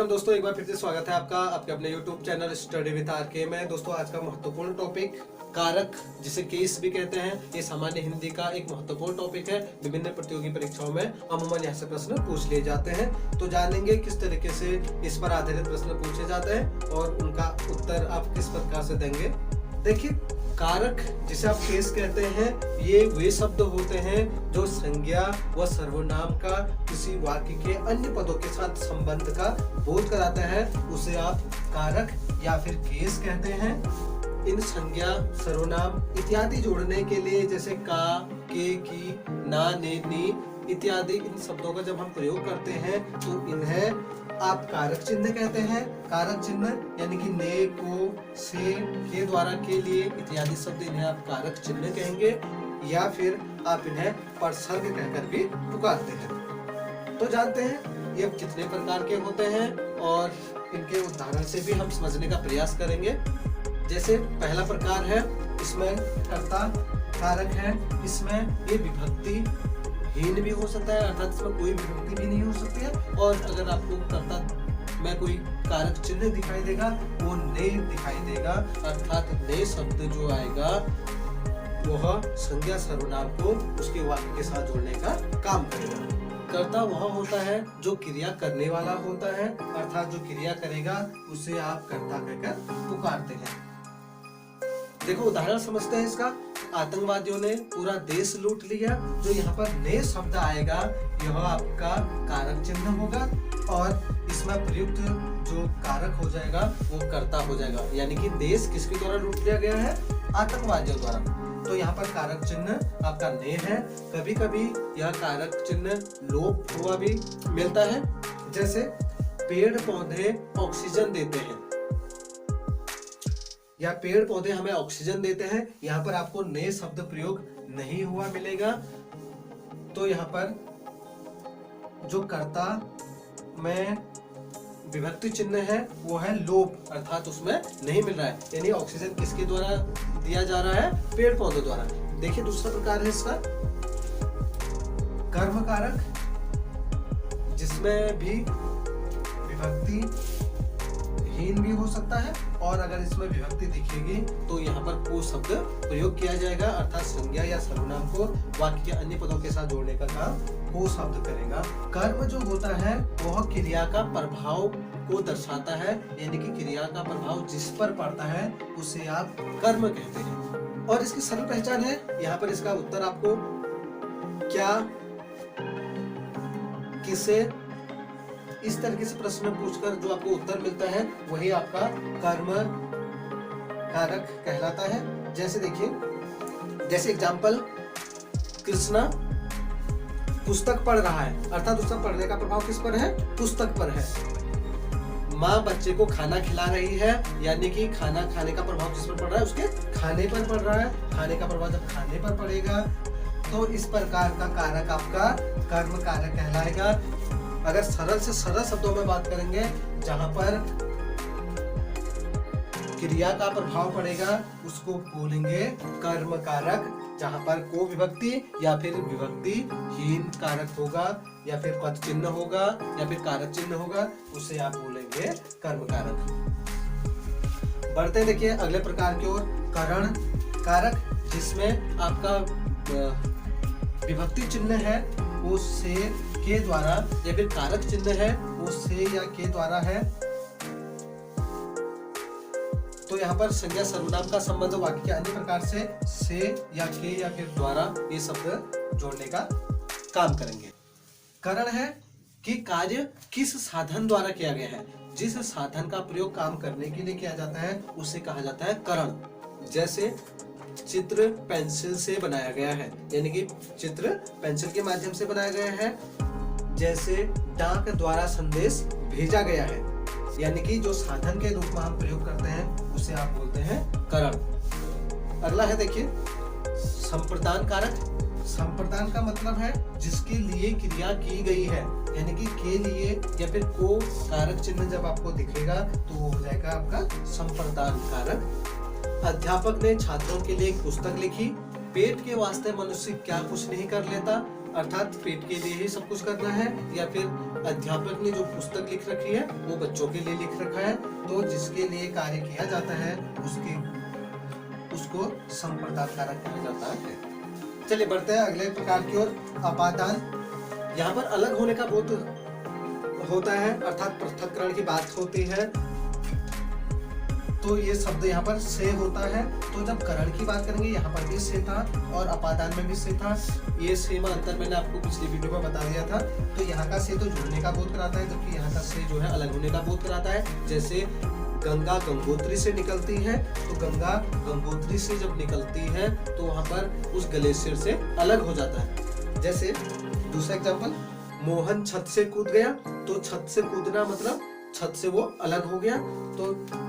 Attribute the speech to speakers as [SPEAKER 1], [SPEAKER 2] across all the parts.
[SPEAKER 1] Welcome दोस्तों, एक बार फिर से स्वागत है आपका आपके अपने YouTube channel study with RK में। दोस्तों आज का महत्वपूर्ण टॉपिक कारक, जिसे केस भी कहते हैं, ये सामान्य हिंदी का एक महत्वपूर्ण टॉपिक है। विभिन्न प्रतियोगी परीक्षाओं में अमूमन यहाँ से प्रश्न पूछ लिए जाते हैं, तो जानेंगे किस तरीके से इस पर आधारित प्रश्न पूछे जाते हैं और उनका उत्तर आप किस प्रकार से देंगे। देखिए, कारक जिसे आप केस कहते हैं, ये वे शब्द होते हैं जो संज्ञा व सर्वनाम का किसी वाक्य के अन्य पदों के साथ संबंध का बोध कराता है, उसे आप कारक या फिर केस कहते हैं। इन संज्ञा, सर्वनाम इत्यादि जोड़ने के लिए जैसे का, के, की, ना, ने, नी इत्यादि इन शब्दों का जब हम प्रयोग करते हैं तो इन्हें आप कारक चिन्ह कहते हैं। कारक चिन्ह यानी कि ने, को, से, के द्वारा, के लिए इत्यादि शब्द, इन्हें आप कारक चिन्ह कहेंगे या फिर आप इन्हें परसर्ग कहकर भी पुकारते हैं। तो जानते हैं ये कितने प्रकार के होते हैं और इनके उदाहरण से भी हम समझने का प्रयास करेंगे। जैसे पहला प्रकार है, इसमें कर्ता कारक है, इसमें ये विभक्ति हीन भी हो सकता है, अर्थात इसमें कोई विभक्ति भी नहीं हो सकती है। और अगर आपको कर्ता में कोई कारक चिन्ह दिखाई देगा, वो ने दिखाई देगा, अर्थात ने शब्द जो आएगा वह संज्ञा सर्वनाम को उसके वाक्य के साथ जोड़ने का काम करेगा। कर्ता वह होता है जो क्रिया करने वाला होता है, अर्थात जो क्रिया करेगा उसे आप कर्ता कहकर पुकारते हैं। देखो उदाहरण समझते हैं इसका। आतंकवादियों ने पूरा देश लूट लिया, जो यहाँ पर ने शब्द आएगा यह आपका कारक चिन्ह होगा और इसमें प्रयुक्त जो कारक हो जाएगा वो कर्ता हो जाएगा, यानी कि देश किसके द्वारा लूट लिया गया है? आतंकवादियों द्वारा। तो यहाँ पर कारक चिन्ह आपका ने है। कभी कभी यह कारक चिन्ह लोप हुआ भी मिलता है, जैसे पेड़ पौधे ऑक्सीजन देते हैं या पेड़ पौधे हमें ऑक्सीजन देते हैं, यहाँ पर आपको ने शब्द प्रयोग नहीं हुआ मिलेगा। तो यहाँ पर जो कर्ता में विभक्ति चिन्ह है वो है लोप, अर्थात उसमें नहीं मिल रहा है, यानी ऑक्सीजन किसके द्वारा दिया जा रहा है? पेड़ पौधों द्वारा। देखिए दूसरा प्रकार है इसका कर्म कारक, जिसमें भी विभक्ति हीन भी हो सकता है और अगर इसमें विभक्ति दिखेगी तो यहाँ पर को शब्द प्रयोग किया जाएगा, अर्थात संज्ञा या सर्वनाम को वाक्य के अन्य पदों के साथ जोड़ने का काम को शब्द करेगा। कर्म जो होता है वह क्रिया का प्रभाव को दर्शाता है, यानी कि क्रिया का प्रभाव जिस पर पड़ता है उसे आप कर्म कहते हैं। और इसकी सरल पहचान है, यहाँ पर इसका उत्तर आपको क्या, किसे, इस तरीके से प्रश्न पूछकर जो आपको उत्तर मिलता है वही आपका कर्म कारक कहलाता है। जैसे देखिए, जैसे एग्जाम्पल, कृष्णा पुस्तक पढ़ रहा है, अर्थात उसका पढ़ने का प्रभाव किस पर है? पुस्तक पर है। माँ बच्चे को खाना खिला रही है, यानी कि खाना खाने का प्रभाव किस पर पड़ रहा है? उसके खाने पर पड़ रहा है। खाने का प्रभाव जब खाने पर पड़ेगा तो इस प्रकार का कारक आपका कर्म कारक कहलाएगा। अगर सरल से सरल शब्दों में बात करेंगे, जहां पर क्रिया का प्रभाव पड़ेगा उसको बोलेंगे कर्म कारक। जहां पर को विभक्ति या फिर विभक्ति हीन कारक होगा या फिर पद चिन्ह होगा या फिर कारक चिन्ह होगा, उसे आप बोलेंगे कर्म कारक। बढ़ते देखिए अगले प्रकार की ओर, करण कारक, जिसमें आपका विभक्ति चिन्ह है वो से, के द्वारा, या फिर कारक चिन्ह है वो से या के द्वारा है। तो यहाँ पर संज्ञा सर्वनाम का संबंध वाक्य के अन्य प्रकार से या के या फिर द्वारा ये शब्द जोड़ने का काम करेंगे। करण है कि कार्य किस साधन द्वारा किया गया है, जिस साधन का प्रयोग काम करने के लिए किया जाता है उसे कहा जाता है करण। जैसे चित्र पेंसिल से बनाया गया है, यानी कि चित्र पेंसिल के माध्यम से बनाया गया है। जैसे डाक द्वारा संदेश भेजा गया है, यानी कि जो साधन के रूप में हम प्रयोग करते हैं उसे आप बोलते हैं करण। अगला है देखिए संप्रदान कारक। संप्रदान का मतलब है जिसके लिए क्रिया की गई है, यानी कि के लिए या फिर को कारक चिन्ह जब आपको दिखेगा तो वो हो जाएगा आपका संप्रदान कारक। अध्यापक ने छात्रों के लिए एक पुस्तक लिखी। पेट के वास्ते मनुष्य क्या कुछ नहीं कर लेता, अर्थात पेट के लिए ही सब कुछ करना है, या फिर अध्यापक ने जो पुस्तक लिख रखी है वो बच्चों के लिए लिख रखा है, तो जिसके लिए कार्य किया जाता है उसको संप्रदान कारक कहा जाता है। चलिए बढ़ते हैं अगले प्रकार की ओर, अपादान। यहाँ पर अलग होने का बोध होता है, अर्थात पृथक्करण की बात होती है, तो ये शब्द यहाँ पर से होता है। तो जब करण की बात करेंगे यहाँ पर भी से था और अपादान में भी से था। ये से में अंतर मैंने आपको पिछली वीडियो में बता दिया था। तो यहाँ का से तो जुड़ने का बोध कराता है, जबकि यहाँ का से जो है अलग होने का बोध कराता है। जैसे गंगा गंगोत्री से निकलती है, तो गंगा गंगोत्री से जब निकलती है तो वहां पर उस ग्लेशियर से अलग हो जाता है। जैसे दूसरा एग्जांपल, मोहन छत से कूद गया, तो छत से कूदना मतलब छत से वो अलग हो गया। तो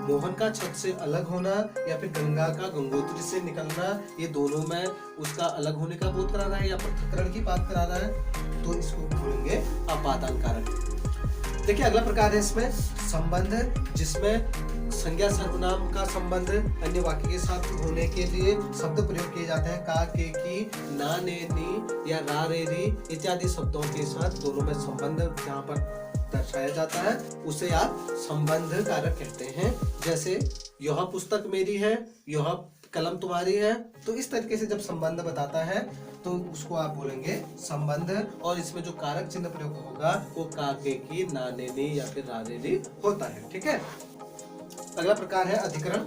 [SPEAKER 1] मोहन का छत से अलग होना या फिर गंगा का गंगोत्री से निकलना, ये दोनों में उसका अलग होने का बोध करा रहा है या पृथक्करण की बात करा रहा है, तो इसको बोलेंगे अपादान कारक। देखिए अगला प्रकार है इसमें संबंध, जिसमें संज्ञा सर्वनाम का संबंध अन्य वाक्य के साथ होने के लिए शब्द प्रयोग किए जाते हैं। का, के, की, ना, ने, नी या रा, रे, री इत्यादि शब्दों के साथ दोनों में संबंध जहाँ पर दर्शाया जाता है उसे आप संबंध कारक कहते हैं। जैसे यह पुस्तक मेरी है, यह कलम तुम्हारी है, तो इस तरीके से जब संबंध बताता है तो उसको आप बोलेंगे संबंध। और इसमें जो कारक चिन्ह प्रयोग होगा वो का, के, की, ना, ने, नी या फिर रा, रे, री होता है। ठीक है, अगला प्रकार है अधिकरण।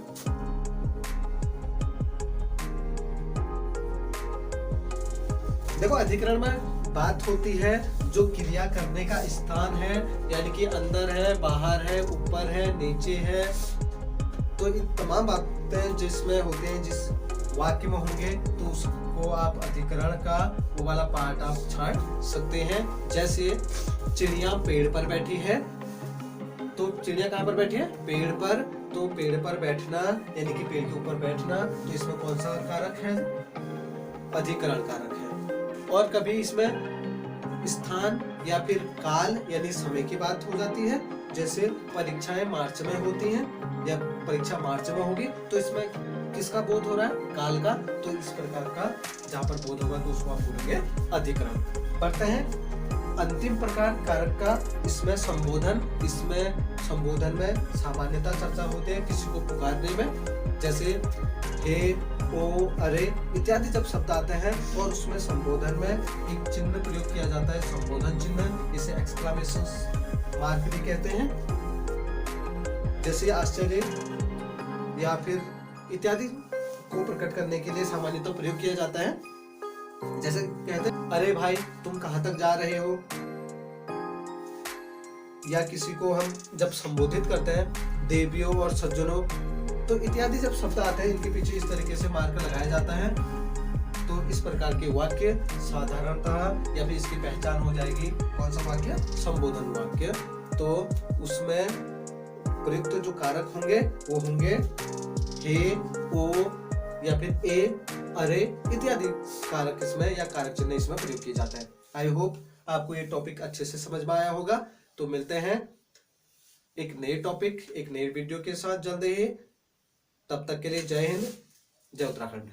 [SPEAKER 1] देखो अधिकरण में बात होती है जो क्रिया करने का स्थान है, यानी कि अंदर है, बाहर है, ऊपर है, नीचे है, तो इन तमाम बातें जिसमें होते हैं, जिस वाक्य में होंगे, तो उसको आप अधिकरण का वो वाला पार्ट आप छांट सकते हैं। जैसे चिड़िया पेड़ पर बैठी है, तो चिड़िया कहाँ पर बैठी है? पेड़ पर। तो पेड़ पर बैठना यानी कि पेड़ के ऊपर बैठना, तो इसमें कौन सा कारक है? अधिकरण कारक है। और कभी इसमें स्थान या फिर काल यानी समय की बात हो जाती है। जैसे परीक्षाएं मार्च में होती हैं या परीक्षा मार्च में होगी, तो इसमें किसका बोध हो रहा है? काल का। तो इस प्रकार का जहाँ पर बोध होगा तो उसको आप बोलेंगे अधिकरण। बढ़ते हैं अंतिम प्रकार कारक का, इसमें संबोधन। इसमें संबोधन में सामान्यतः चर्चा होती है किसी को पुकारने में, जैसे हे, ओ, अरे इत्यादि जब शब्द आते हैं और उसमें संबोधन में एक चिन्ह प्रयोग किया जाता है, संबोधन चिन्ह, इसे एक्सक्लेमेशन मार्क भी कहते हैं। जैसे आश्चर्य या फिर इत्यादि को प्रकट करने के लिए सामान्यतः प्रयोग किया जाता है। जैसे कहते हैं अरे भाई तुम कहाँ तक जा रहे हो, या किसी को हम जब संबोधित करते हैं देवियों और सज्जनों, तो इत्यादि जब शब्द आते हैं इनके पीछे इस तरीके से मार्क लगाया जाता है। तो इस प्रकार के वाक्य साधारणतः या फिर इसकी पहचान हो जाएगी कौन सा वाक्य? संबोधन वाक्य। तो उसमें प्रयुक्त जो कारक होंगे वो होंगे हे, ओ या फिर ए, अरे इत्यादि कारक इसमें या कारक चिन्ह इसमें प्रयोग किए जाते हैं। आई होप आपको ये टॉपिक अच्छे से समझ में आया होगा। तो मिलते हैं एक नए टॉपिक, एक नए वीडियो के साथ जल्द ही। तब तक के लिए जय हिंद, जय उत्तराखंड।